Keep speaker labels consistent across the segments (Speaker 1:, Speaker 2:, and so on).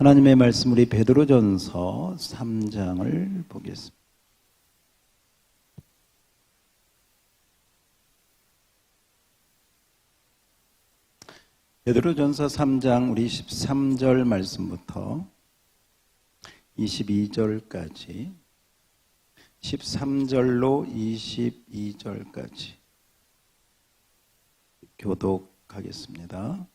Speaker 1: 하나님의 말씀 우리 베드로전서 3장을 보겠습니다. 베드로전서 3장 우리 13절 말씀부터 22절까지 13절로 22절까지 교독하겠습니다.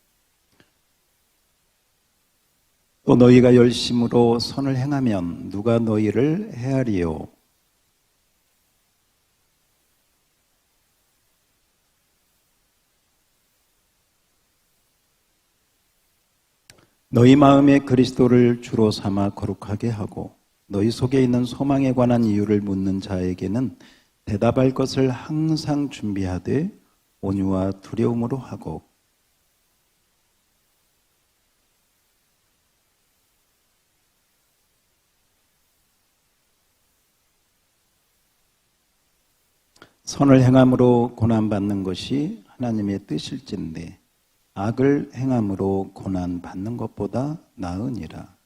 Speaker 1: 또 너희가 열심으로 선을 행하면 누가 너희를 해하리요? 너희 마음에 그리스도를 주로 삼아 거룩하게 하고 너희 속에 있는 소망에 관한 이유를 묻는 자에게는 대답할 것을 항상 준비하되 온유와 두려움으로 하고 선을 행함으로 고난받는 것이 하나님의 뜻일진데 악을 행함으로 고난받는 것보다 나으니라.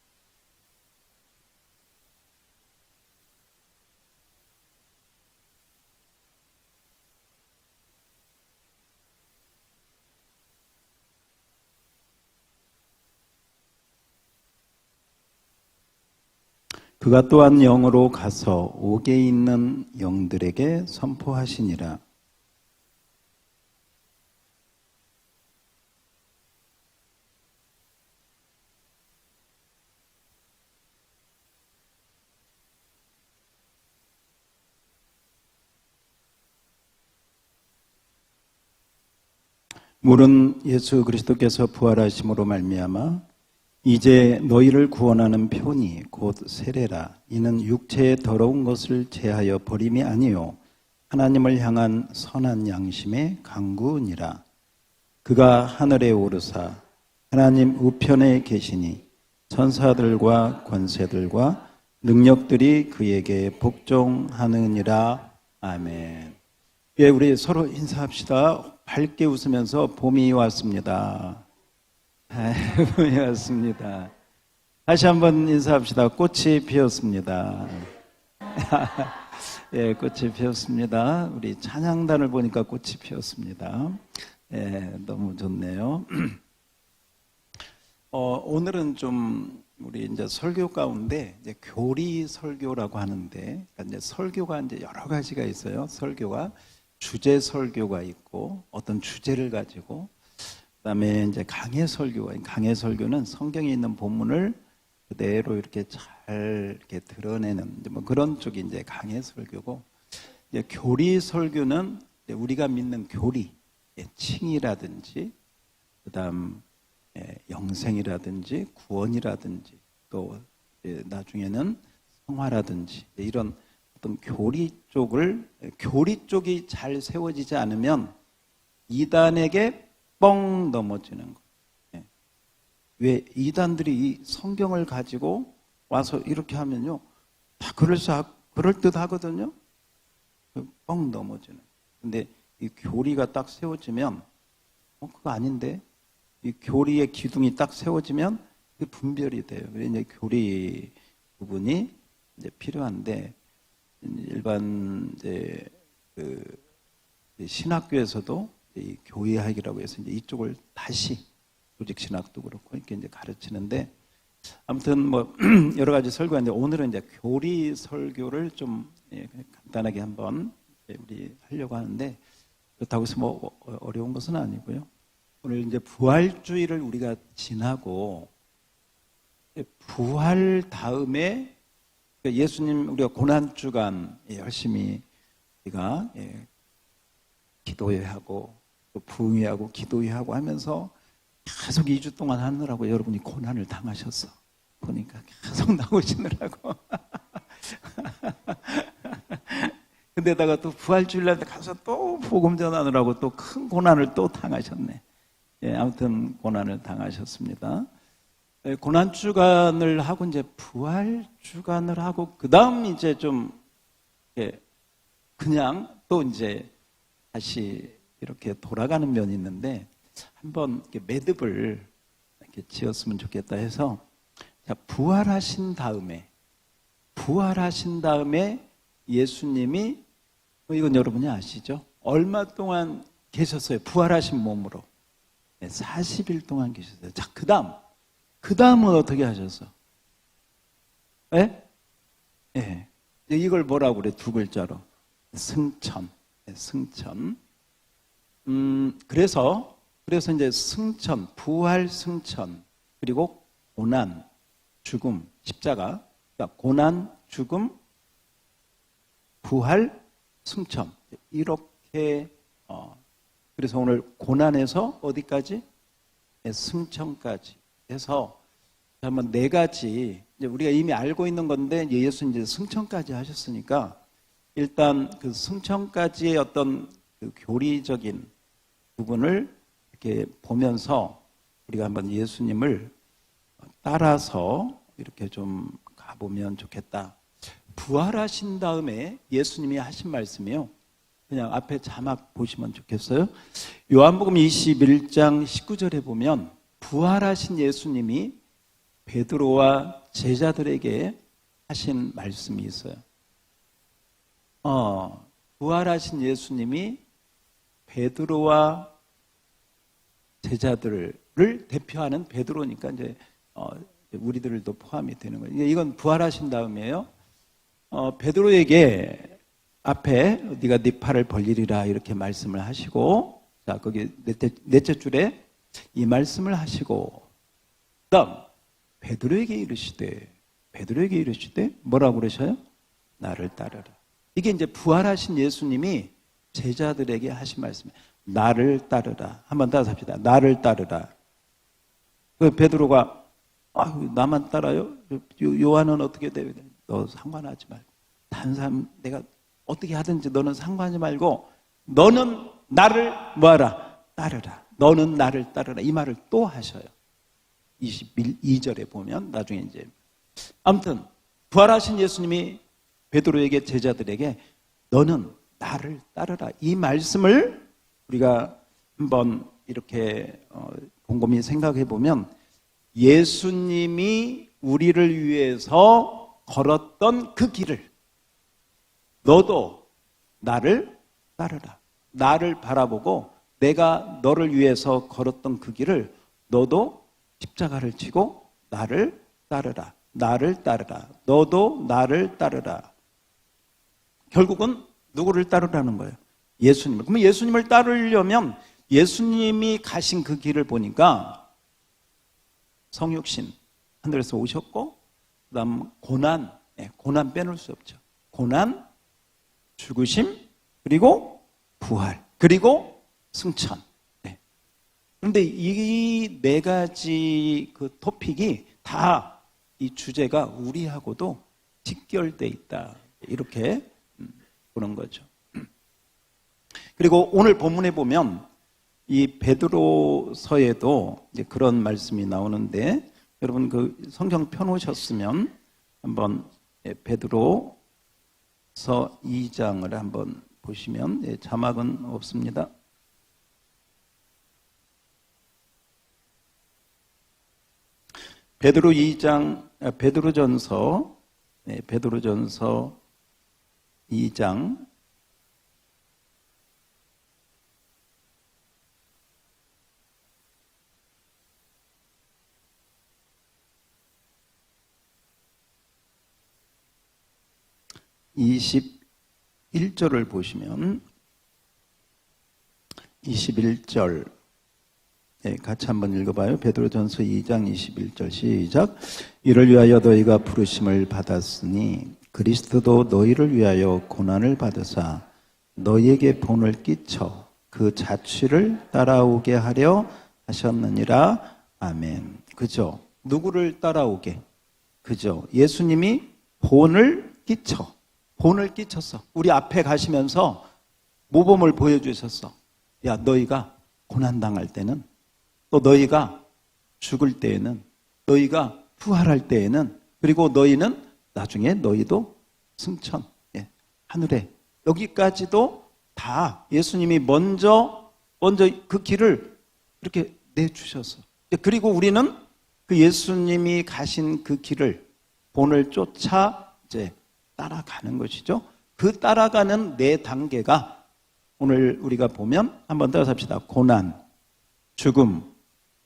Speaker 1: 그가 또한 영으로 가서 옥에 있는 영들에게 선포하시니라. 물은 예수 그리스도께서 부활하심으로 말미암아 이제 너희를 구원하는 표니 곧 세례라. 이는 육체의 더러운 것을 제하여 버림이 아니요 하나님을 향한 선한 양심의 강구니라. 그가 하늘에 오르사 하나님 우편에 계시니 천사들과 권세들과 능력들이 그에게 복종하느니라. 아멘. 예, 우리 서로 인사합시다. 밝게 웃으면서 봄이 왔습니다. 봄이 왔습니다. 다시 한번 인사합시다. 꽃이 피었습니다. 예, 꽃이 피었습니다. 우리 찬양단을 보니까 꽃이 피었습니다. 예, 너무 좋네요. 오늘은 좀 우리 이제 설교 가운데 이제 교리 설교라고 하는데, 그러니까 이제 설교가 이제 여러 가지가 있어요. 설교가 주제 설교가 있고 어떤 주제를 가지고 그다음에 이제 강해 설교가, 강해 설교는 성경에 있는 본문을 그대로 이렇게 잘 이렇게 드러내는 뭐 그런 쪽이 이제 강해 설교고, 이제 교리 설교는 이제 우리가 믿는 교리, 칭이라든지 그다음 영생이라든지 구원이라든지 또 나중에는 성화라든지 이런 어떤 교리 쪽이 잘 세워지지 않으면 이단에게 뻥 넘어지는 거예요. 왜 이단들이 이 성경을 가지고 와서 이렇게 하면요, 다 그럴듯 하거든요. 뻥 넘어지는. 근데 이 교리가 딱 세워지면 그거 아닌데, 이 교리의 기둥이 딱 세워지면 분별이 돼요. 이제 교리 부분이 이제 필요한데, 일반 이제 신학교에서도 이 교회학이라고 해서 이제 이쪽을 다시 조직 신학도 그렇고 이렇게 이제 가르치는데, 아무튼 뭐 여러 가지 설교가 있는데 오늘은 이제 교리 설교를 좀 간단하게 한번 우리 하려고 하는데, 그렇다고 해서 뭐 어려운 것은 아니고요. 오늘 이제 부활주의를 우리가 지나고 부활 다음에 예수님 우리가 고난주간 열심히 우리가 기도회하고 또 부흥회하고 기도회하고 하면서 계속 2주 동안 하느라고 여러분이 고난을 당하셨어. 보니까 계속 나오시느라고. 근데다가 또 부활주일날 가서 또 복음 전하느라고 또 큰 고난을 또 당하셨네. 예, 아무튼 고난을 당하셨습니다. 고난주간을 하고 이제 부활주간을 하고 그 다음 이제 좀 그냥 또 이제 다시 이렇게 돌아가는 면이 있는데, 한번 이렇게 매듭을 이렇게 지었으면 좋겠다 해서 자, 부활하신 다음에 예수님이, 이건 여러분이 아시죠? 얼마 동안 계셨어요? 부활하신 몸으로. 네, 40일 동안 계셨어요. 자, 그 다음은 어떻게 하셨어? 예? 예. 이걸 뭐라고 그래? 두 글자로. 승천. 네, 승천. 그래서 이제 승천, 부활 승천, 그리고 고난, 죽음, 십자가. 그러니까 고난, 죽음, 부활, 승천. 이렇게, 그래서 오늘 고난에서 어디까지? 네, 승천까지 해서 한번 네 가지, 이제 우리가 이미 알고 있는 건데 예수 이제 승천까지 하셨으니까 일단 그 승천까지의 어떤 그 교리적인 부분을 이렇게 보면서 우리가 한번 예수님을 따라서 이렇게 좀 가보면 좋겠다. 부활하신 다음에 예수님이 하신 말씀이요. 그냥 앞에 자막 보시면 좋겠어요. 요한복음 21장 19절에 보면 부활하신 예수님이 베드로와 제자들에게 하신 말씀이 있어요. 부활하신 예수님이 베드로와 제자들을 대표하는 베드로니까 이제 우리들도 포함이 되는 거예요. 이건 부활하신 다음이에요. 베드로에게 앞에 네가 네 팔을 벌리리라 이렇게 말씀을 하시고, 자 거기 넷째 줄에 이 말씀을 하시고, 그다음 베드로에게 이르시되 뭐라고 그러셔요? 나를 따르라. 이게 이제 부활하신 예수님이 제자들에게 하신 말씀이에요. 나를 따르라. 한번 따라서 합시다. 나를 따르라. 그 베드로가 나만 따라요? 요한은 어떻게 돼요? 너 상관하지 말고 다른 사람 내가 어떻게 하든지 너는 상관하지 말고 너는 나를 뭐하라? 따르라. 너는 나를 따르라. 이 말을 또 하셔요. 22절에 보면 나중에 이제 아무튼 부활하신 예수님이 베드로에게 제자들에게 너는 나를 따르라. 이 말씀을 우리가 한번 이렇게 곰곰이 생각해 보면 예수님이 우리를 위해서 걸었던 그 길을 너도 나를 따르라. 나를 바라보고 내가 너를 위해서 걸었던 그 길을 너도 십자가를 지고 나를 따르라. 나를 따르라. 너도 나를 따르라. 결국은 누구를 따르라는 거예요? 예수님을. 그러면 예수님을 따르려면 예수님이 가신 그 길을 보니까 성육신 하늘에서 오셨고, 그 다음 고난, 고난 빼놓을 수 없죠. 고난, 죽으심, 그리고 부활, 그리고 승천. 그런데 이 네 가지 그 토픽이 다 이 주제가 우리하고도 직결돼 있다. 이렇게 보는 거죠. 그리고 오늘 본문에 보면 이 베드로서에도 이제 그런 말씀이 나오는데 여러분 그 성경 펴놓으셨으면 한번 베드로서 2장을 한번 보시면 자막은 없습니다. 베드로전서 2장 21절을 보시면 21절 같이 한번 읽어봐요. 베드로전서 2장 21절 시작. 이를 위하여 너희가 부르심을 받았으니 그리스도도 너희를 위하여 고난을 받으사 너희에게 본을 끼쳐 그 자취를 따라오게 하려 하셨느니라. 아멘. 그죠? 누구를 따라오게? 그죠? 예수님이 본을 끼쳤어. 우리 앞에 가시면서 모범을 보여주셨어. 야, 너희가 고난당할 때는, 또 너희가 죽을 때에는, 너희가 부활할 때에는, 그리고 너희는 나중에 너희도 승천, 하늘에, 여기까지도 다 예수님이 먼저 그 길을 이렇게 내주셨어. 그리고 우리는 그 예수님이 가신 그 길을 본을 쫓아 이제 따라가는 것이죠. 그 따라가는 네 단계가 오늘 우리가 보면 한번 따라삽시다. 고난, 죽음,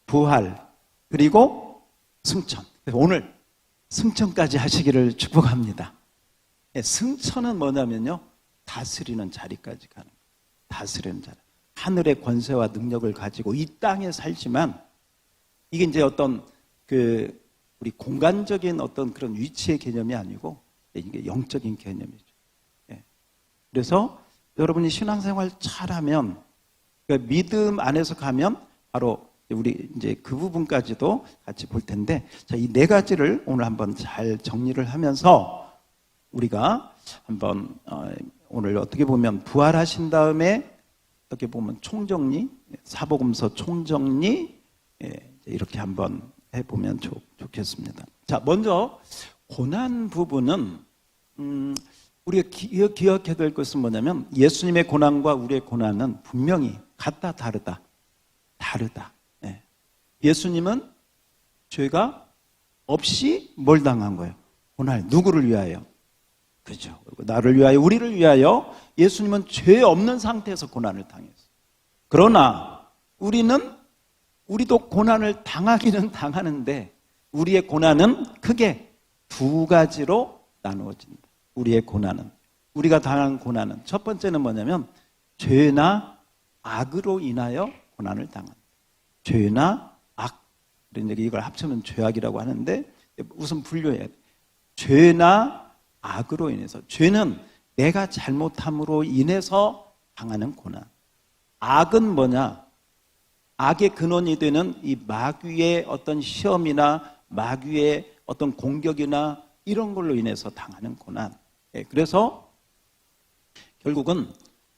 Speaker 1: 부활, 그리고 승천. 그래서 오늘 승천까지 하시기를 축복합니다. 승천은 뭐냐면요, 다스리는 자리까지 가는 거예요. 다스리는 자리. 하늘의 권세와 능력을 가지고 이 땅에 살지만 이게 이제 어떤 우리 공간적인 어떤 그런 위치의 개념이 아니고 이게 영적인 개념이죠. 그래서 여러분이 신앙생활 잘하면, 그러니까 믿음 안에서 가면 바로 우리 이제 그 부분까지도 같이 볼 텐데, 자, 이 네 가지를 오늘 한번 잘 정리를 하면서 우리가 한번 오늘 어떻게 보면 부활하신 다음에 어떻게 보면 총정리, 사복음서 총정리, 이렇게 한번 해보면 좋겠습니다. 자, 먼저 고난 부분은 우리가 기억해야 될 것은 뭐냐면 예수님의 고난과 우리의 고난은 분명히 같다 다르다. 예수님은 죄가 없이 뭘 당한 거예요? 고난. 누구를 위하여? 그죠? 나를 위하여, 우리를 위하여. 예수님은 죄 없는 상태에서 고난을 당했어요. 그러나 우리도 고난을 당하기는 당하는데 우리의 고난은 크게 두 가지로 나누어진다. 우리의 고난은, 우리가 당한 고난은 첫 번째는 뭐냐면 죄나 악으로 인하여 고난을 당한다. 죄나 악, 이걸 합치면 죄악이라고 하는데 우선 분류해야 돼. 죄나 악으로 인해서. 죄는 내가 잘못함으로 인해서 당하는 고난. 악은 뭐냐? 악의 근원이 되는 이 마귀의 어떤 시험이나 마귀의 어떤 공격이나 이런 걸로 인해서 당하는 고난. 그래서 결국은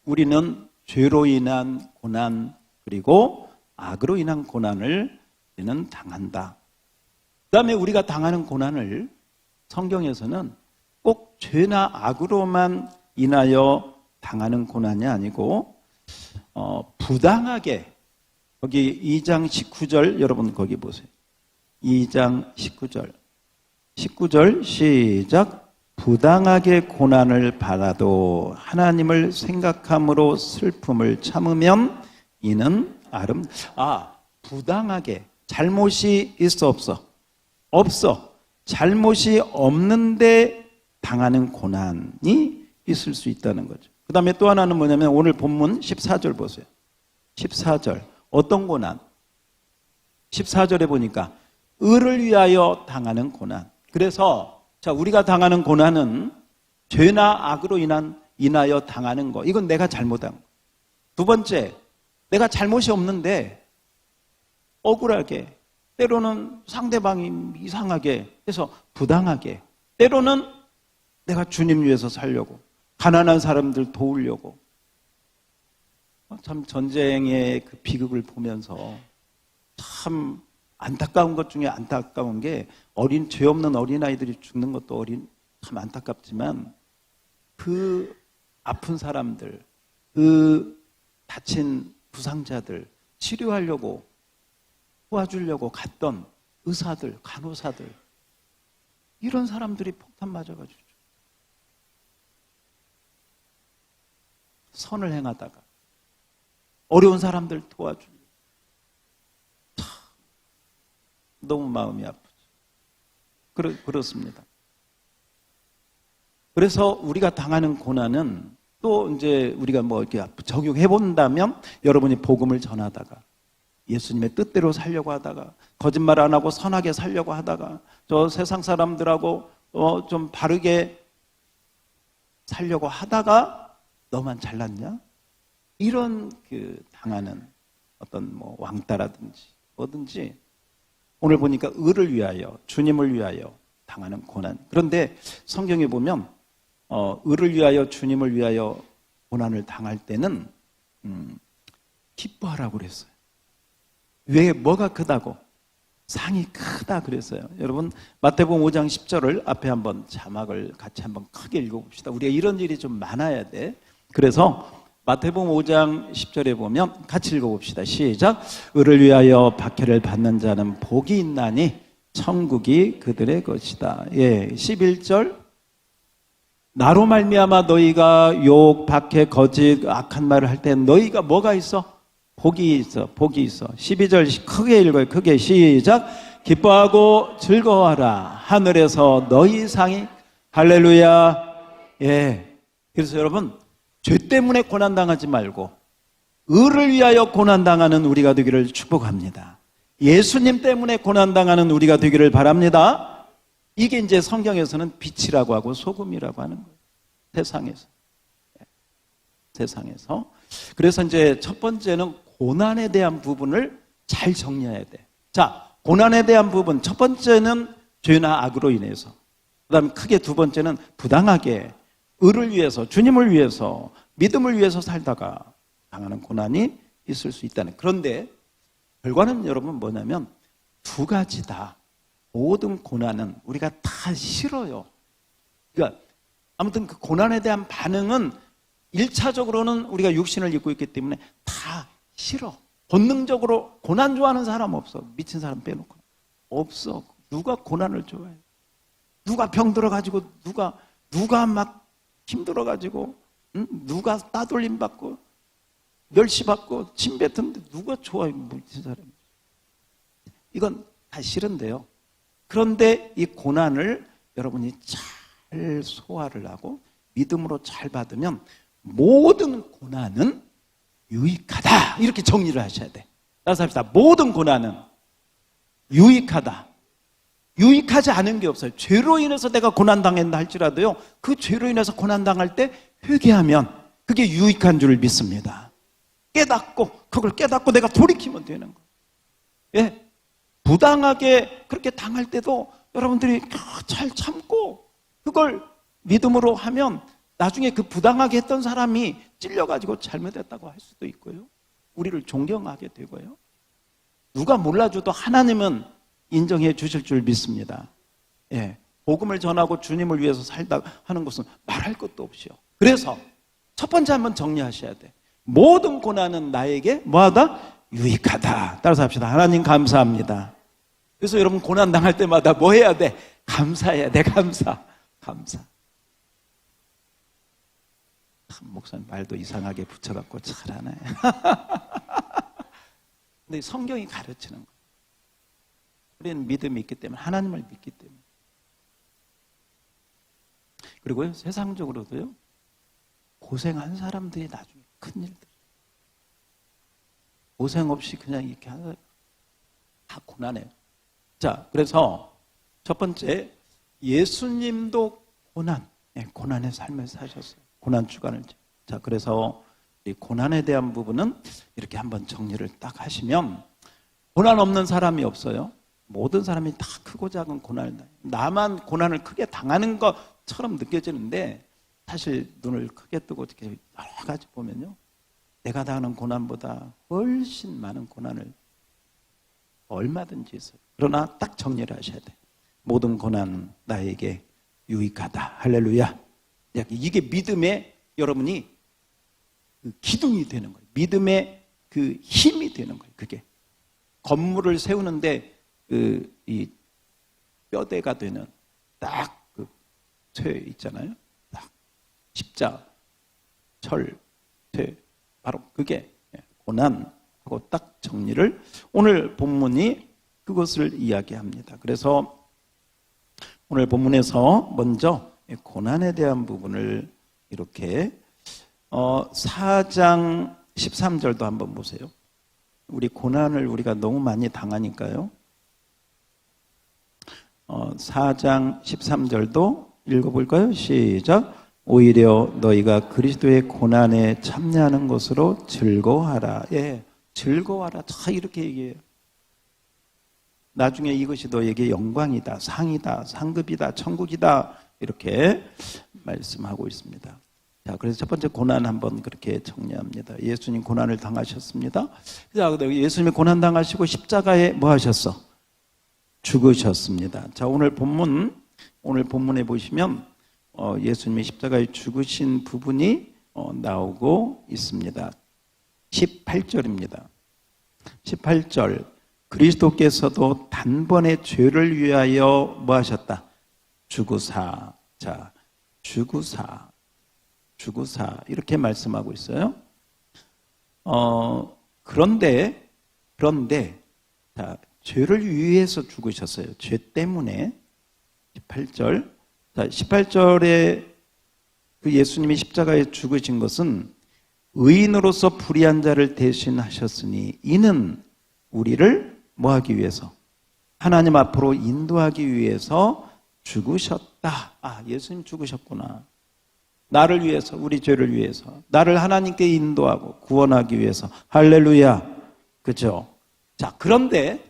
Speaker 1: 우리는 죄로 인한 고난, 그리고 악으로 인한 고난을 우리는 당한다. 그 다음에 우리가 당하는 고난을 성경에서는 꼭 죄나 악으로만 인하여 당하는 고난이 아니고 부당하게, 거기 2장 19절 여러분 거기 보세요. 2장 19절 시작. 부당하게 고난을 받아도 하나님을 생각함으로 슬픔을 참으면 이는 부당하게. 잘못이 있어 없어? 없어. 잘못이 없는데 당하는 고난이 있을 수 있다는 거죠. 그 다음에 또 하나는 뭐냐면 오늘 본문 14절 보세요. 14절 어떤 고난? 14절에 보니까 의를 위하여 당하는 고난. 그래서 자, 우리가 당하는 고난은 죄나 악으로 인하여 당하는 거. 이건 내가 잘못한 거. 두 번째, 내가 잘못이 없는데 억울하게, 때로는 상대방이 이상하게 해서 부당하게, 때로는 내가 주님 위해서 살려고, 가난한 사람들 도우려고. 참 전쟁의 그 비극을 보면서 참 안타까운 것 중에 안타까운 게 죄 없는 어린아이들이 죽는 것도 참 안타깝지만 그 아픈 사람들, 그 다친 부상자들 치료하려고 도와주려고 갔던 의사들, 간호사들, 이런 사람들이 폭탄 맞아가지고 선을 행하다가 어려운 사람들 도와주려고. 너무 마음이 아프죠. 그렇습니다. 그래서 우리가 당하는 고난은 또 이제 우리가 뭐 이렇게 적용해 본다면 여러분이 복음을 전하다가 예수님의 뜻대로 살려고 하다가 거짓말 안 하고 선하게 살려고 하다가 저 세상 사람들하고 좀 바르게 살려고 하다가 너만 잘났냐? 이런 당하는 어떤 뭐 왕따라든지 뭐든지 오늘 보니까 의를 위하여, 주님을 위하여 당하는 고난. 그런데 성경에 보면 의를 위하여, 주님을 위하여 고난을 당할 때는 기뻐하라고 그랬어요. 왜? 뭐가 크다고? 상이 크다 그랬어요. 여러분 마태복음 5장 10절을 앞에 한번 자막을 같이 한번 크게 읽어봅시다. 우리가 이런 일이 좀 많아야 돼. 그래서 마태복음 5장 10절에 보면 같이 읽어봅시다. 시작. 의를 위하여 박해를 받는 자는 복이 있나니 천국이 그들의 것이다. 예, 11절. 나로 말미암아 너희가 욕, 박해, 거짓, 악한 말을 할 때 너희가 뭐가 있어? 복이 있어. 복이 있어. 12절 크게 읽어요. 크게 시작. 기뻐하고 즐거워하라. 하늘에서 너희 상이 할렐루야. 예. 그래서 여러분, 죄 때문에 고난당하지 말고 의를 위하여 고난당하는 우리가 되기를 축복합니다. 예수님 때문에 고난당하는 우리가 되기를 바랍니다. 이게 이제 성경에서는 빛이라고 하고 소금이라고 하는 거예요. 세상에서. 세상에서. 그래서 이제 첫 번째는 고난에 대한 부분을 잘 정리해야 돼. 자, 고난에 대한 부분. 첫 번째는 죄나 악으로 인해서. 그 다음 크게 두 번째는 부당하게 의를 위해서, 주님을 위해서, 믿음을 위해서 살다가 당하는 고난이 있을 수 있다는. 그런데 결과는 여러분 뭐냐면 두 가지다. 모든 고난은 우리가 다 싫어요. 그러니까 아무튼 그 고난에 대한 반응은 1차적으로는 우리가 육신을 입고 있기 때문에 다 싫어. 본능적으로 고난 좋아하는 사람 없어. 미친 사람 빼놓고. 없어. 누가 고난을 좋아해? 누가 병 들어가지고 누가 막 힘들어가지고 누가 따돌림 받고 멸시받고 침 뱉는데 누가 좋아해? 미친 사람. 이건 다 싫은데요. 그런데 이 고난을 여러분이 잘 소화를 하고 믿음으로 잘 받으면 모든 고난은 유익하다. 이렇게 정리를 하셔야 돼. 따라서 합시다. 모든 고난은 유익하다. 유익하지 않은 게 없어요. 죄로 인해서 내가 고난당했다 할지라도요, 그 죄로 인해서 고난당할 때 회개하면 그게 유익한 줄 믿습니다. 그걸 깨닫고 내가 돌이키면 되는 거예요. 예. 부당하게 그렇게 당할 때도 여러분들이 잘 참고 그걸 믿음으로 하면 나중에 그 부당하게 했던 사람이 찔려가지고 잘못했다고 할 수도 있고요. 우리를 존경하게 되고요. 누가 몰라줘도 하나님은 인정해 주실 줄 믿습니다. 예, 복음을 전하고 주님을 위해서 살다 하는 것은 말할 것도 없이요. 그래서 첫 번째 한번 정리하셔야 돼. 모든 고난은 나에게 뭐하다? 유익하다. 따라서 합시다. 하나님 감사합니다. 그래서 여러분 고난 당할 때마다 뭐 해야 돼? 감사해야 돼. 감사. 참 목사님 말도 이상하게 붙여갖고 잘하네. 근데 성경이 가르치는 거예요. 우리는 믿음이 있기 때문에, 하나님을 믿기 때문에. 그리고 세상적으로도요, 고생한 사람들이 나중에 큰일들. 고생 없이 그냥 이렇게 하는 다 고난해요. 자, 그래서 첫 번째, 예수님도 고난의 삶을 사셨어요. 고난 주간을. 자, 그래서 이 고난에 대한 부분은 이렇게 한번 정리를 딱 하시면, 고난 없는 사람이 없어요. 모든 사람이 다 크고 작은 고난을 당해요. 나만 고난을 크게 당하는 것처럼 느껴지는데, 사실 눈을 크게 뜨고 이렇게 여러 가지 보면요, 내가 당하는 고난보다 훨씬 많은 고난을 얼마든지 있어요. 그러나 딱 정리를 하셔야 돼. 모든 고난 나에게 유익하다. 할렐루야. 이게 믿음의, 여러분이 그 기둥이 되는 거예요. 믿음의 그 힘이 되는 거예요. 그게 건물을 세우는데 이 뼈대가 되는 딱 그 쇠 있잖아요. 딱 십자, 철, 쇠, 바로 그게 고난하고 딱 정리를, 오늘 본문이 그것을 이야기합니다. 그래서 오늘 본문에서 먼저 고난에 대한 부분을 이렇게 4장 13절도 한번 보세요. 우리 고난을 우리가 너무 많이 당하니까요. 4장 13절도 읽어볼까요? 시작. 오히려 너희가 그리스도의 고난에 참여하는 것으로 즐거워하라. 예, 즐거워하라. 다 이렇게 얘기해요. 나중에 이것이 너에게 영광이다, 상이다, 상급이다, 천국이다, 이렇게 말씀하고 있습니다. 자, 그래서 첫 번째 고난 한번 그렇게 정리합니다. 예수님 고난을 당하셨습니다. 자, 예수님이 고난 당하시고 십자가에 뭐 하셨어? 죽으셨습니다. 자, 오늘 본문에 보시면 예수님이 십자가에 죽으신 부분이 나오고 있습니다. 18절입니다. 18절. 그리스도께서도 단번에 죄를 위하여 뭐 하셨다? 죽으사. 자, 죽으사 이렇게 말씀하고 있어요. 그런데 자, 죄를 위해서 죽으셨어요. 죄 때문에. 18절. 자, 18절에 그 예수님이 십자가에 죽으신 것은 의인으로서 불의한 자를 대신하셨으니 이는 우리를 뭐 하기 위해서? 하나님 앞으로 인도하기 위해서 죽으셨다. 아, 예수님 죽으셨구나. 나를 위해서, 우리 죄를 위해서, 나를 하나님께 인도하고 구원하기 위해서. 할렐루야. 그죠? 자, 그런데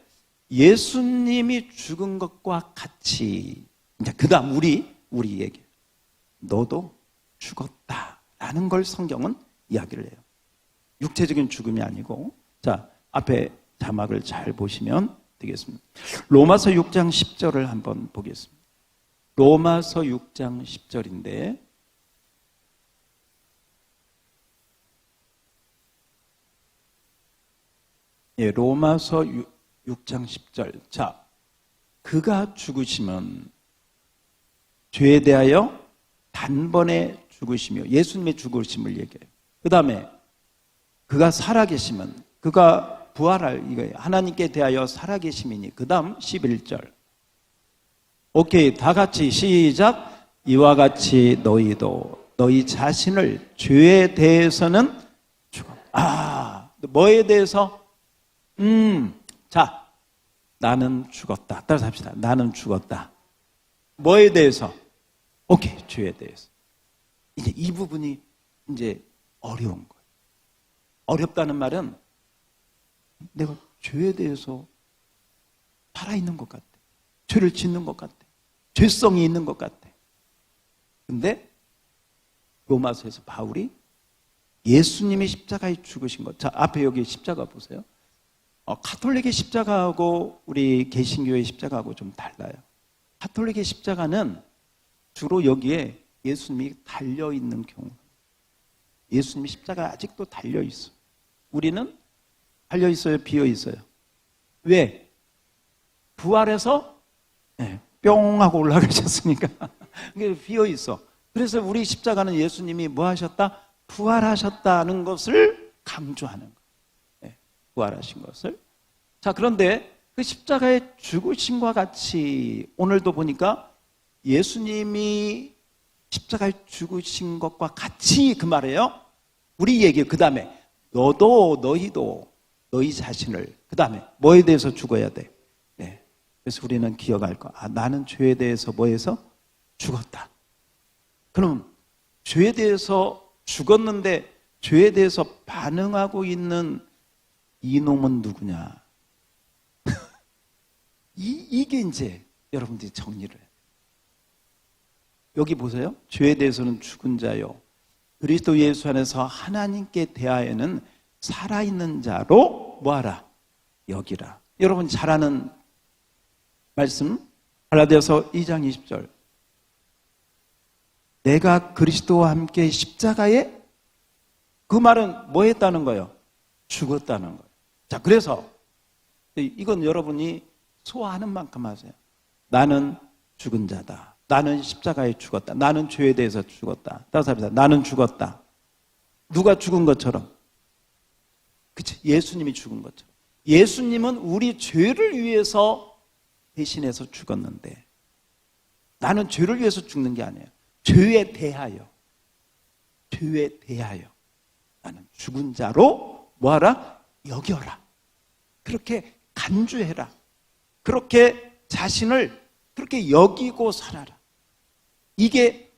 Speaker 1: 예수님이 죽은 것과 같이 이제 그다음 우리 얘기. 너도 죽었다라는 걸 성경은 이야기를 해요. 육체적인 죽음이 아니고. 자, 앞에 자막을 잘 보시면 되겠습니다. 로마서 6장 10절을 한번 보겠습니다. 로마서 6장 10절인데 예, 로마서 6장 10절. 자, 그가 죽으시면 죄에 대하여 단번에 죽으시며 예수님의 죽으심을 얘기해요. 그 다음에 그가 살아계시면 그가 부활할 이거예요. 하나님께 대하여 살아계심이니. 그 다음 11절. 오케이, 다 같이 시작. 이와 같이 너희도 너희 자신을 죄에 대해서는 죽어. 아, 뭐에 대해서? 자, 나는 죽었다. 따라서 합시다. 나는 죽었다. 뭐에 대해서? 오케이, 죄에 대해서. 이제 이 부분이 이제 어려운 거예요. 어렵다는 말은 내가 죄에 대해서 살아있는 것 같아. 죄를 짓는 것 같아. 죄성이 있는 것 같아. 근데 로마서에서 바울이 예수님이 십자가에 죽으신 것. 자, 앞에 여기 십자가 보세요. 가톨릭의 십자가하고 우리 개신교의 십자가하고 좀 달라요. 가톨릭의 십자가는 주로 여기에 예수님이 달려있는 경우. 예수님이 십자가에 아직도 달려있어. 우리는 달려있어요? 비어있어요? 왜? 부활해서 뿅 하고 올라가셨으니까 비어있어. 그래서 우리 십자가는 예수님이 뭐 하셨다? 부활하셨다는 것을 강조하는 거예요. 부활하신 것을. 자, 그런데 그 십자가에 죽으심과 같이 오늘도 보니까 예수님이 십자가에 죽으신 것과 같이 그 말이에요. 우리 얘기예요. 그 다음에 너도 너희도 너희 자신을 그 다음에 뭐에 대해서 죽어야 돼? 네. 그래서 우리는 기억할 거. 아, 나는 죄에 대해서 뭐해서? 죽었다. 그럼 죄에 대해서 죽었는데 죄에 대해서 반응하고 있는 이놈은 누구냐? 이게 이제 여러분들이 정리를 해요. 여기 보세요. 죄에 대해서는 죽은 자요. 그리스도 예수 안에서 하나님께 대하여는 살아있는 자로 뭐하라? 여기라. 여러분 잘 아는 말씀 갈라디아서 2장 20절. 내가 그리스도와 함께 십자가에 그 말은 뭐 했다는 거예요? 죽었다는 거예요. 자, 그래서 이건 여러분이 소화하는 만큼 하세요. 나는 죽은 자다. 나는 십자가에 죽었다. 나는 죄에 대해서 죽었다. 따라서 합시다. 나는 죽었다. 누가 죽은 것처럼? 그치? 예수님이 죽은 것처럼. 예수님은 우리 죄를 위해서 대신해서 죽었는데 나는 죄를 위해서 죽는 게 아니에요. 죄에 대하여 나는 죽은 자로 뭐하라? 여겨라. 그렇게 간주해라. 그렇게 자신을 그렇게 여기고 살아라. 이게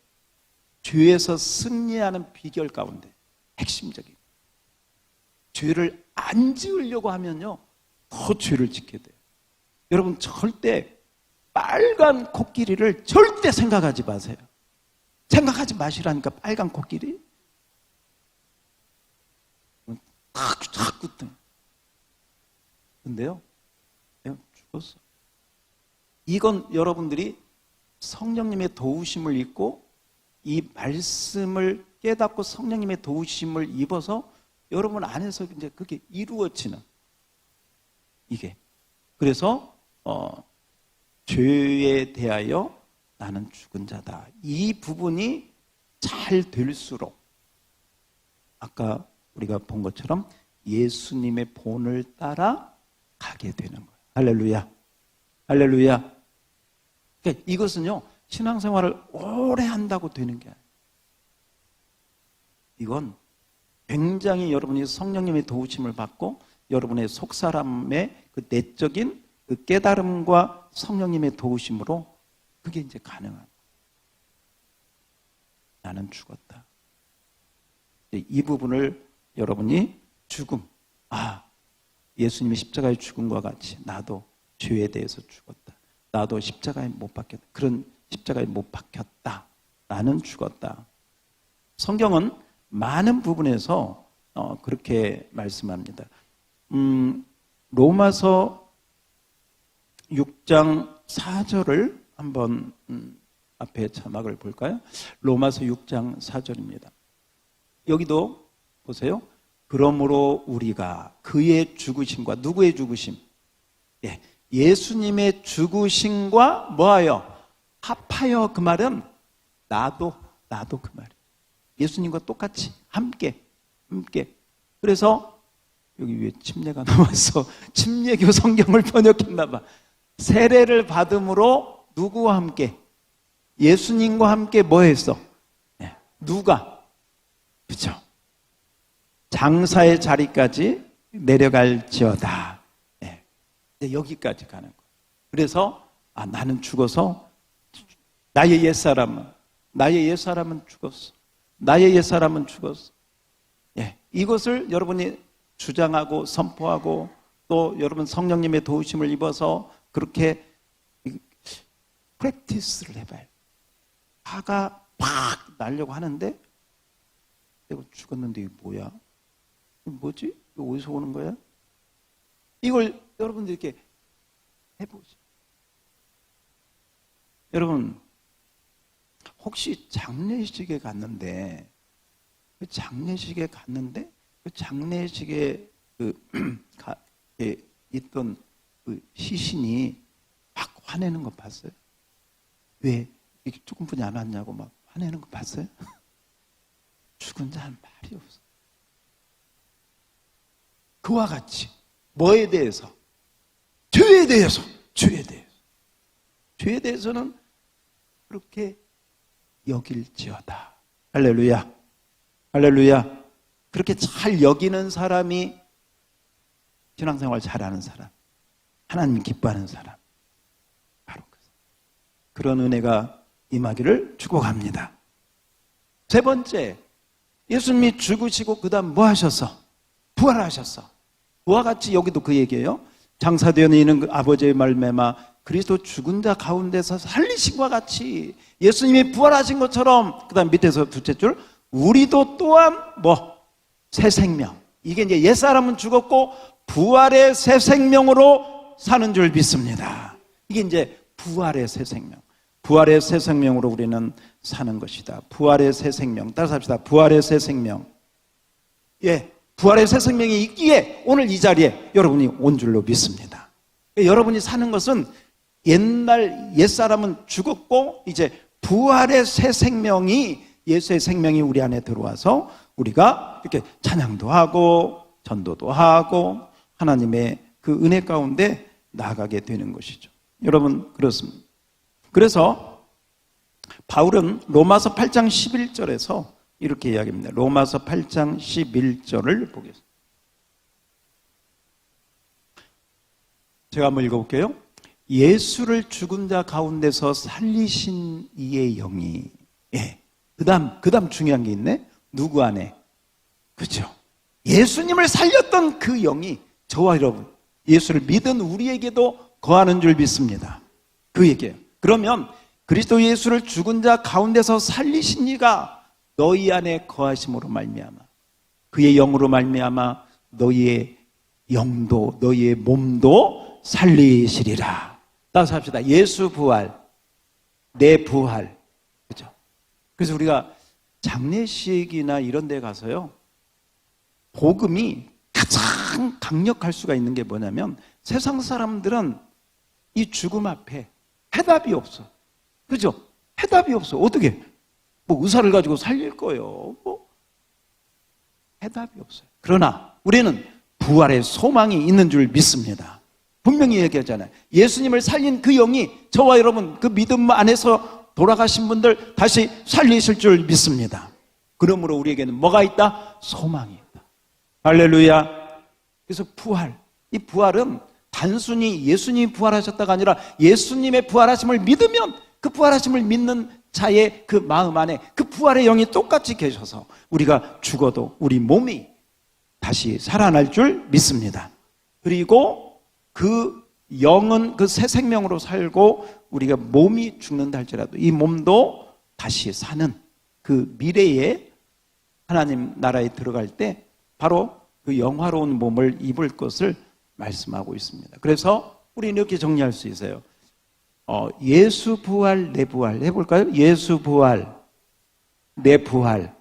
Speaker 1: 죄에서 승리하는 비결 가운데 핵심적인. 죄를 안 지으려고 하면요 더 죄를 짓게 돼요. 여러분 절대 빨간 코끼리를 절대 생각하지 마세요. 생각하지 마시라니까. 빨간 코끼리 자꾸 근데요 내가 죽었어. 이건 여러분들이 성령님의 도우심을 입고 이 말씀을 깨닫고 성령님의 도우심을 입어서 여러분 안에서 이제 그게 이루어지는 이게 그래서 죄에 대하여 나는 죽은 자다. 이 부분이 잘 될수록 아까 우리가 본 것처럼 예수님의 본을 따라 가게 되는 거예요. 할렐루야. 할렐루야. 그러니까 이것은요, 신앙생활을 오래 한다고 되는 게 아니에요. 이건 굉장히 여러분이 성령님의 도우심을 받고 여러분의 속사람의 그 내적인 그 깨달음과 성령님의 도우심으로 그게 이제 가능한 거예요. 나는 죽었다. 이 부분을 여러분이 죽음, 예수님이 십자가에 죽음과 같이 나도 죄에 대해서 죽었다. 나도 십자가에 못 박혔다. 그런 십자가에 못 박혔다. 나는 죽었다. 성경은 많은 부분에서 그렇게 말씀합니다. 로마서 6장 4절을 한번 앞에 자막을 볼까요? 로마서 6장 4절입니다. 여기도 보세요. 그러므로 우리가 그의 죽으심과 누구의 죽으심? 예수님의 죽으심과 뭐하여? 합하여. 그 말은 나도 그 말이에요. 예수님과 똑같이 함께. 그래서 여기 위에 침례가 나와서 침례교 성경을 번역했나 봐. 세례를 받음으로 누구와 함께? 예수님과 함께 뭐 했어? 누가? 그렇죠? 장사의 자리까지 내려갈지어다. 여기까지 가는 거예요. 그래서 나는 죽어서 나의 옛사람은 죽었어. 나의 옛사람은 죽었어. 이것을 여러분이 주장하고 선포하고 또 여러분 성령님의 도우심을 입어서 그렇게 프랙티스를 해봐요. 화가 팍 나려고 하는데 내가 죽었는데 이게 뭐야? 뭐지? 이거 어디서 오는 거야? 이걸 여러분들 이렇게 해보세요. 여러분 혹시 장례식에 갔는데 그 장례식에 있던 그 시신이 막 화내는 거 봤어요? 왜 이렇게 조금 분이 안 왔냐고 막 화내는 거 봤어요? 죽은 자는 말이 없어. 그와 같이 뭐에 대해서? 죄에 대해서는 그렇게 여길지어다. 할렐루야. 그렇게 잘 여기는 사람이 신앙생활 잘하는 사람, 하나님 기뻐하는 사람, 바로 그런 은혜가 임하기를 축복합니다. 세 번째, 예수님이 죽으시고 그 다음 뭐 하셨어? 부활하셨어. 그와 같이 여기도 그 얘기예요. 장사되어 있는 그 아버지의 말미암아 그리스도 죽은 자 가운데서 살리신과 같이 예수님이 부활하신 것처럼, 그 다음 밑에서 둘째 줄, 우리도 또한 새 생명. 이게 이제 옛사람은 죽었고 부활의 새 생명으로 사는 줄 믿습니다. 이게 이제 부활의 새 생명. 부활의 새 생명으로 우리는 사는 것이다. 부활의 새 생명. 따라서 합시다. 부활의 새 생명. 부활의 새 생명이 있기에 오늘 이 자리에 여러분이 온 줄로 믿습니다. 여러분이 사는 것은 옛날 옛사람은 죽었고 이제 부활의 새 생명이, 예수의 생명이 우리 안에 들어와서 우리가 이렇게 찬양도 하고 전도도 하고 하나님의 그 은혜 가운데 나아가게 되는 것이죠. 여러분 그렇습니다. 그래서 바울은 로마서 8장 11절에서 이렇게 이야기합니다. 로마서 8장 11절을 보겠습니다. 제가 한번 읽어볼게요. 예수를 죽은 자 가운데서 살리신 이의 영이, 그 다음 중요한 게 있네. 누구 안에? 그렇죠. 예수님을 살렸던 그 영이 저와 여러분, 예수를 믿은 우리에게도 거하는 줄 믿습니다. 그 얘기예요. 그러면 그리스도 예수를 죽은 자 가운데서 살리신 이가 너희 안에 거하심으로 말미암아, 그의 영으로 말미암아 너희의 영도 너희의 몸도 살리시리라. 따라서 합시다. 예수 부활, 내 부활. 그렇죠? 그래서 우리가 장례식이나 이런 데 가서요, 복음이 가장 강력할 수가 있는 게 뭐냐면 세상 사람들은 이 죽음 앞에 해답이 없어. 그죠? 해답이 없어. 어떻게? 뭐 의사를 가지고 살릴 거예요. 뭐 해답이 없어요. 그러나 우리는 부활의 소망이 있는 줄 믿습니다. 분명히 얘기하잖아요. 예수님을 살린 그 영이 저와 여러분 그 믿음 안에서 돌아가신 분들 다시 살리실 줄 믿습니다. 그러므로 우리에게는 뭐가 있다? 소망이 있다. 할렐루야. 그래서 부활, 이 부활은 단순히 예수님이 부활하셨다가 아니라 예수님의 부활하심을 믿으면 그 부활하심을 믿는 자의 그 마음 안에 그 부활의 영이 똑같이 계셔서 우리가 죽어도 우리 몸이 다시 살아날 줄 믿습니다. 그리고 그 영은 그 새 생명으로 살고 우리가 몸이 죽는다 할지라도 이 몸도 다시 사는 그 미래에 하나님 나라에 들어갈 때 바로 그 영화로운 몸을 입을 것을 말씀하고 있습니다. 그래서 우리는 이렇게 정리할 수 있어요. 예수 부활, 내 부활 해볼까요? 예수 부활, 내 부활.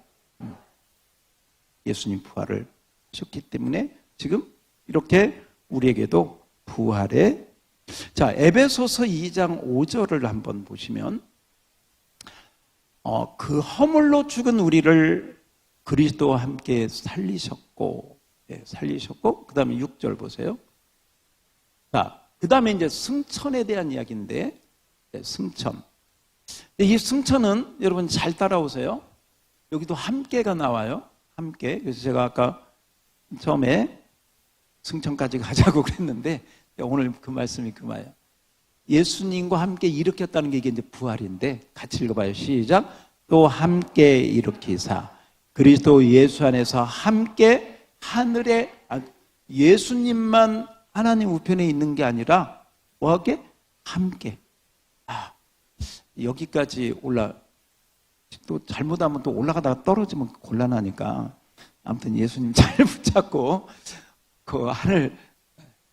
Speaker 1: 예수님 부활을 하셨기 때문에 지금 이렇게 우리에게도 부활의 자, 에베소서 2장 5절을 한번 보시면 그 허물로 죽은 우리를 그리스도와 함께 살리셨고 그 다음에 6절 보세요. 자, 그 다음에 이제 승천에 대한 이야기인데 승천. 이 승천은 여러분 잘 따라오세요. 여기도 함께가 나와요. 함께. 그래서 제가 아까 처음에 승천까지 가자고 그랬는데 오늘 그 말씀이 그거예요. 예수님과 함께 일으켰다는 게 이게 이제 부활인데 같이 읽어봐요. 시작. 또 함께 일으키사 그리스도 예수 안에서 함께 하늘에 예수님만 하나님 우편에 있는 게 아니라 뭐하게? 함께. 여기까지 또 잘못하면 또 올라가다가 떨어지면 곤란하니까 아무튼 예수님 잘 붙잡고 그 하늘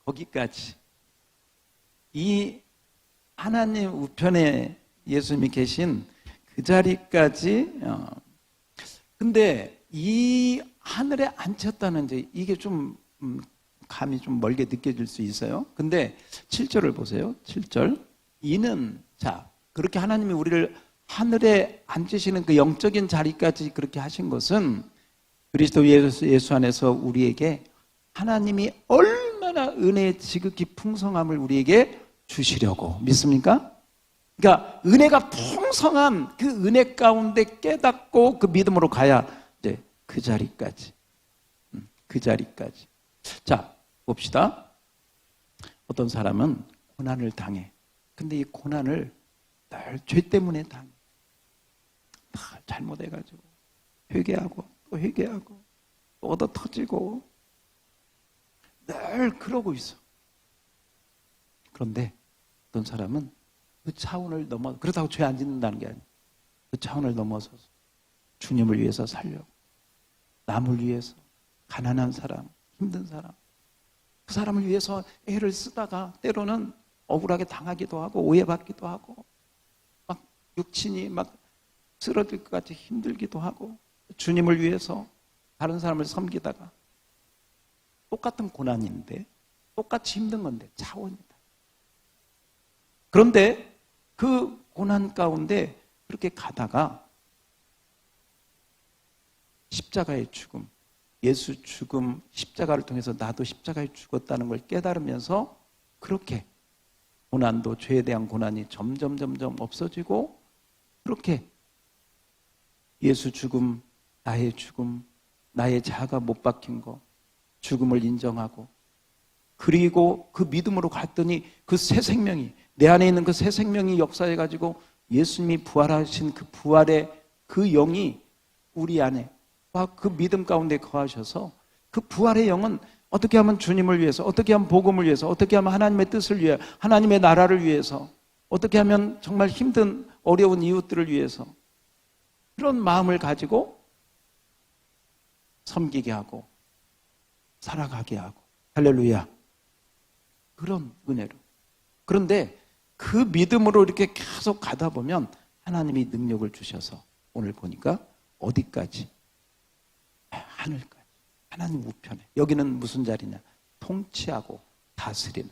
Speaker 1: 거기까지 이 하나님 우편에 예수님이 계신 그 자리까지 근데 이 하늘에 앉혔다는 이제 이게 좀 감이 좀 멀게 느껴질 수 있어요. 근데 7절을 보세요. 7절. 이는 자 그렇게 하나님이 우리를 하늘에 앉으시는 그 영적인 자리까지 그렇게 하신 것은 그리스도 예수 안에서 우리에게 하나님이 얼마나 은혜의 지극히 풍성함을 우리에게 주시려고 믿습니까? 그러니까 은혜가 풍성한 그 은혜 가운데 깨닫고 그 믿음으로 가야 이제 그 자리까지 자 봅시다. 어떤 사람은 고난을 당해. 근데 이 고난을 늘 죄 때문에 당해. 다 잘못해가지고 회개하고 또 회개하고 또 얻어 터지고 늘 그러고 있어. 그런데 어떤 사람은 그 차원을 넘어 그렇다고 죄 안 짓는다는 게 아니에요. 그 차원을 넘어서서 주님을 위해서 살려고 남을 위해서 가난한 사람, 힘든 사람 그 사람을 위해서 애를 쓰다가 때로는 억울하게 당하기도 하고 오해받기도 하고 막 육신이 막 쓰러질 것 같이 힘들기도 하고 주님을 위해서 다른 사람을 섬기다가 똑같은 고난인데 똑같이 힘든 건데 차원이다. 그런데 그 고난 가운데 그렇게 가다가 십자가의 죽음, 예수 죽음, 십자가를 통해서 나도 십자가에 죽었다는 걸 깨달으면서 그렇게 고난도 죄에 대한 고난이 점점 없어지고 그렇게 예수 죽음, 나의 자아가 못 박힌 거 죽음을 인정하고 그리고 그 믿음으로 갔더니 그 새 생명이 내 안에 있는 그 새 생명이 역사해가지고 예수님이 부활하신 그 부활의 그 영이 우리 안에 그 믿음 가운데 거하셔서 그 부활의 영은 어떻게 하면 주님을 위해서 어떻게 하면 복음을 위해서 어떻게 하면 하나님의 뜻을 위해 하나님의 나라를 위해서 어떻게 하면 정말 힘든 어려운 이웃들을 위해서 그런 마음을 가지고 섬기게 하고 살아가게 하고 할렐루야 그런 은혜로 그런데 그 믿음으로 이렇게 계속 가다 보면 하나님이 능력을 주셔서 오늘 보니까 어디까지? 하늘까지 하나님 우편에 여기는 무슨 자리냐? 통치하고 다스리는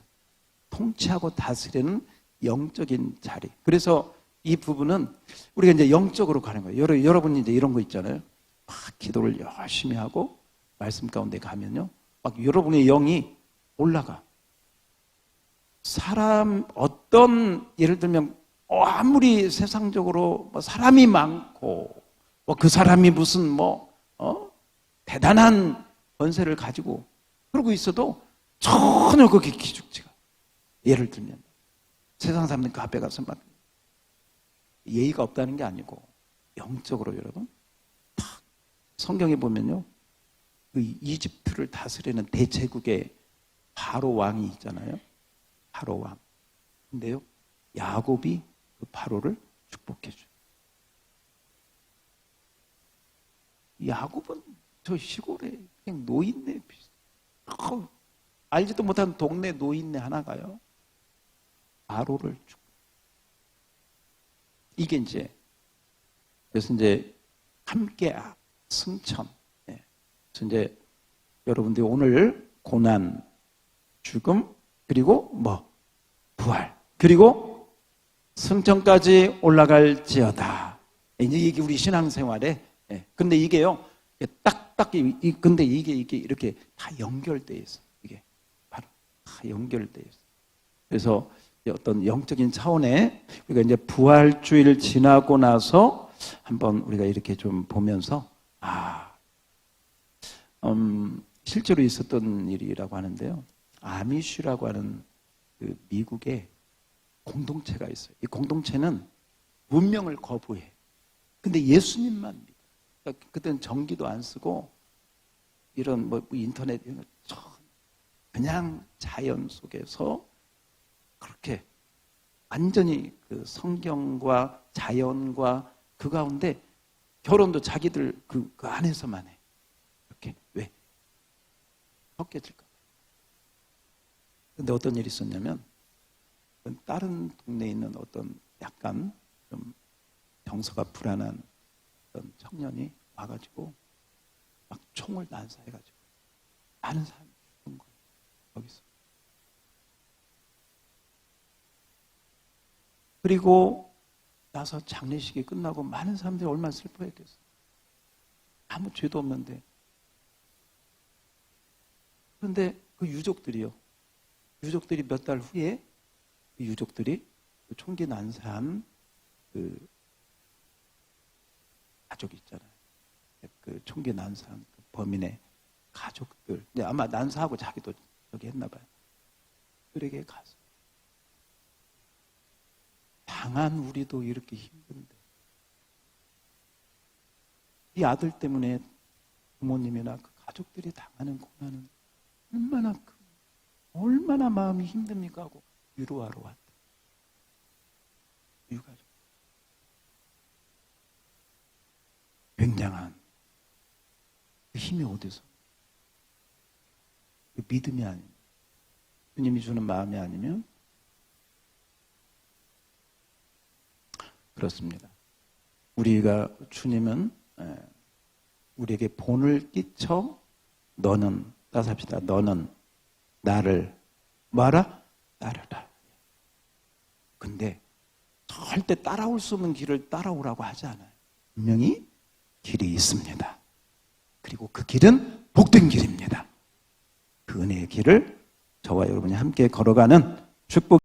Speaker 1: 통치하고 다스리는 영적인 자리. 그래서 이 부분은 우리가 이제 영적으로 가는 거예요. 여러분이 이제 이런 거 있잖아요. 막 기도를 열심히 하고 말씀 가운데 가면요, 막 여러분의 영이 올라가. 사람 어떤, 예를 들면 아무리 세상적으로 뭐 사람이 많고 뭐 그 사람이 무슨 대단한 권세를 가지고 그러고 있어도 전혀 그게 기죽지가. 예를 들면 세상 사람들 그 앞에 가서 막 예의가 없다는 게 아니고 영적으로 여러분 탁 성경에 보면요, 그 이집트를 다스리는 대제국의 바로 왕이 있잖아요. 바로 왕. 근데요, 야곱이 그 바로를 축복해 줘요. 야곱은 저 시골에 그냥 노인네 알지도 못한 동네 노인네 하나가요, 바로를 축복. 이게 이제, 그래서 이제 함께 승천. 그래서 이제 여러분들이 오늘 고난, 죽음, 그리고 부활, 그리고 승천까지 올라갈지어다. 이제 이게 우리 신앙생활에. 근데 이게요, 근데 이게 이렇게 다 연결되어 있어. 이게 바로 다 연결되어 있어. 그래서 어떤 영적인 차원에 우리가 이제 부활주일 지나고 나서 한번 우리가 이렇게 좀 보면서 실제로 있었던 일이라고 하는데요. 아미쉬라고 하는 그 미국의 공동체가 있어요. 이 공동체는 문명을 거부해. 근데 예수님만 믿어. 그러니까 그때는 전기도 안 쓰고 이런 인터넷 이런 거 그냥 자연 속에서 그렇게 완전히 그 성경과 자연과 그 가운데 결혼도 자기들 그 안에서만 해. 이렇게. 왜? 섞여질까 봐. 근데 어떤 일이 있었냐면, 다른 동네에 있는 어떤 약간 좀 정서가 불안한 어떤 청년이 와가지고 막 총을 난사해가지고 많은 사람이 죽은 거예요. 거기서. 그리고 나서 장례식이 끝나고 많은 사람들이 얼마나 슬퍼했겠어. 아무 죄도 없는데. 그런데 그 유족들이 몇 달 후에 그 유족들이 그 총기 난사한 그 가족이 있잖아요. 그 총기 난사한 그 범인의 가족들. 아마 난사하고 자기도 저기 했나 봐요. 그에게 가서 당한 우리도 이렇게 힘든데 이 아들 때문에 부모님이나 그 가족들이 당하는 고난은 얼마나 마음이 힘듭니까 하고 위로하러 왔다. 유가족. 굉장한 그 힘이 어디서? 그 믿음이 아니면, 주님이 주는 마음이 아니면. 그렇습니다. 우리가 주님은 우리에게 본을 끼쳐 너는, 따서 합시다. 너는 나를 따르라. 근데 절대 따라올 수 없는 길을 따라오라고 하지 않아요. 분명히 길이 있습니다. 그리고 그 길은 복된 길입니다. 그 은혜의 길을 저와 여러분이 함께 걸어가는 축복